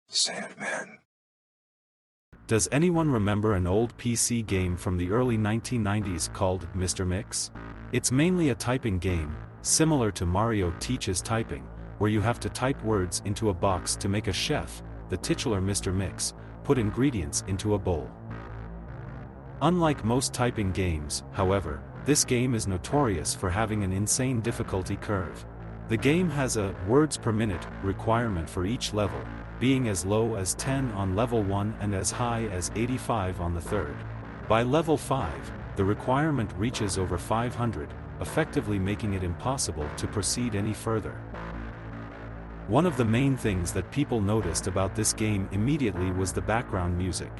Sandman. Does anyone remember an old PC game from the early 1990s called Mr. Mix? It's mainly a typing game, similar to Mario Teaches Typing, where you have to type words into a box to make a chef, the titular Mr. Mix, put ingredients into a bowl. Unlike most typing games, however, this game is notorious for having an insane difficulty curve. The game has a words per minute requirement for each level, being as low as 10 on level 1 and as high as 85 on the third. By level 5, the requirement reaches over 500, effectively making it impossible to proceed any further. One of the main things that people noticed about this game immediately was the background music.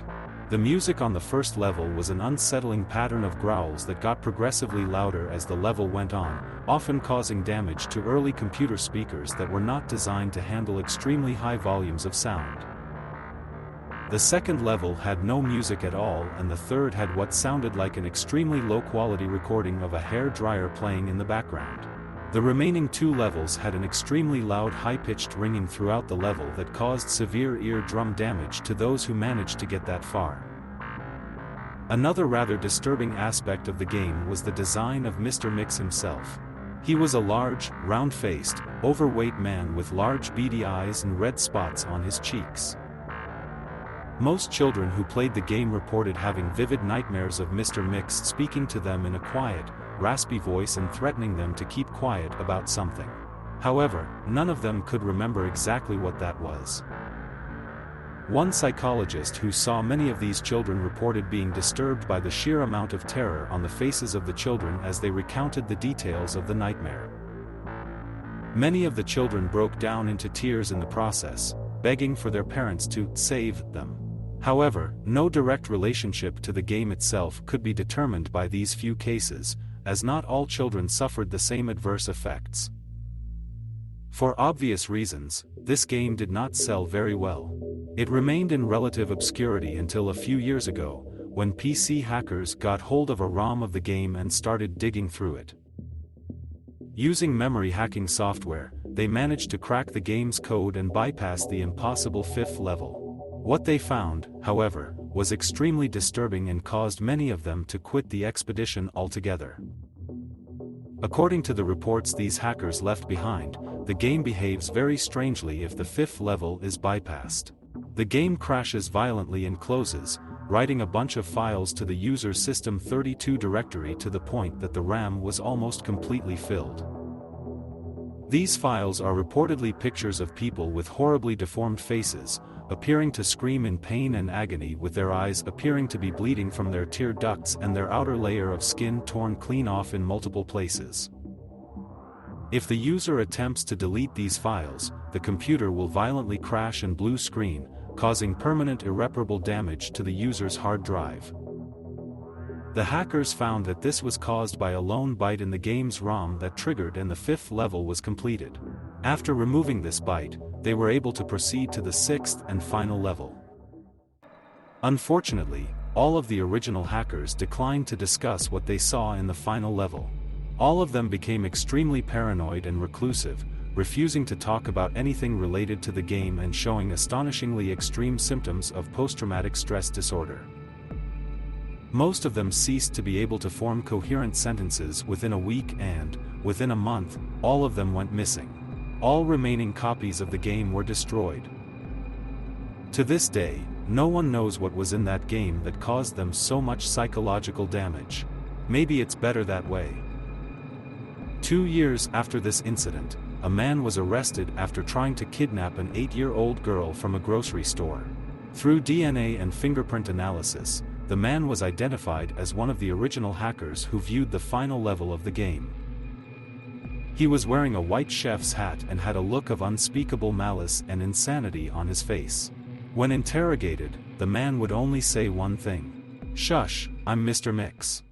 The music on the first level was an unsettling pattern of growls that got progressively louder as the level went on, often causing damage to early computer speakers that were not designed to handle extremely high volumes of sound. The second level had no music at all, and the third had what sounded like an extremely low-quality recording of a hair dryer playing in the background. The remaining two levels had an extremely loud high-pitched ringing throughout the level that caused severe eardrum damage to those who managed to get that far. Another rather disturbing aspect of the game was the design of Mr. Mix himself. He was a large, round-faced, overweight man with large beady eyes and red spots on his cheeks. Most children who played the game reported having vivid nightmares of Mr. Mix speaking to them in a quiet, raspy voice and threatening them to keep quiet about something. However, none of them could remember exactly what that was. One psychologist who saw many of these children reported being disturbed by the sheer amount of terror on the faces of the children as they recounted the details of the nightmare. Many of the children broke down into tears in the process, begging for their parents to save them. However, no direct relationship to the game itself could be determined by these few cases, as not all children suffered the same adverse effects. For obvious reasons, this game did not sell very well. It remained in relative obscurity until a few years ago, when PC hackers got hold of a ROM of the game and started digging through it. Using memory hacking software, they managed to crack the game's code and bypass the impossible fifth level. What they found, however, was extremely disturbing and caused many of them to quit the expedition altogether. According to the reports these hackers left behind, the game behaves very strangely if the fifth level is bypassed. The game crashes violently and closes, writing a bunch of files to the user's System32 directory to the point that the RAM was almost completely filled. These files are reportedly pictures of people with horribly deformed faces, appearing to scream in pain and agony with their eyes appearing to be bleeding from their tear ducts and their outer layer of skin torn clean off in multiple places. If the user attempts to delete these files, the computer will violently crash and blue screen, causing permanent irreparable damage to the user's hard drive. The hackers found that this was caused by a lone byte in the game's ROM that triggered and the fifth level was completed. After removing this byte, they were able to proceed to the sixth and final level. Unfortunately, all of the original hackers declined to discuss what they saw in the final level. All of them became extremely paranoid and reclusive, refusing to talk about anything related to the game and showing astonishingly extreme symptoms of post-traumatic stress disorder. Most of them ceased to be able to form coherent sentences within a week and, within a month, all of them went missing. All remaining copies of the game were destroyed. To this day, no one knows what was in that game that caused them so much psychological damage. Maybe it's better that way. 2 years after this incident, a man was arrested after trying to kidnap an 8-year-old girl from a grocery store. Through DNA and fingerprint analysis, the man was identified as one of the original hackers who viewed the final level of the game. He was wearing a white chef's hat and had a look of unspeakable malice and insanity on his face. When interrogated, the man would only say one thing: "Shush, I'm Mr. Mix."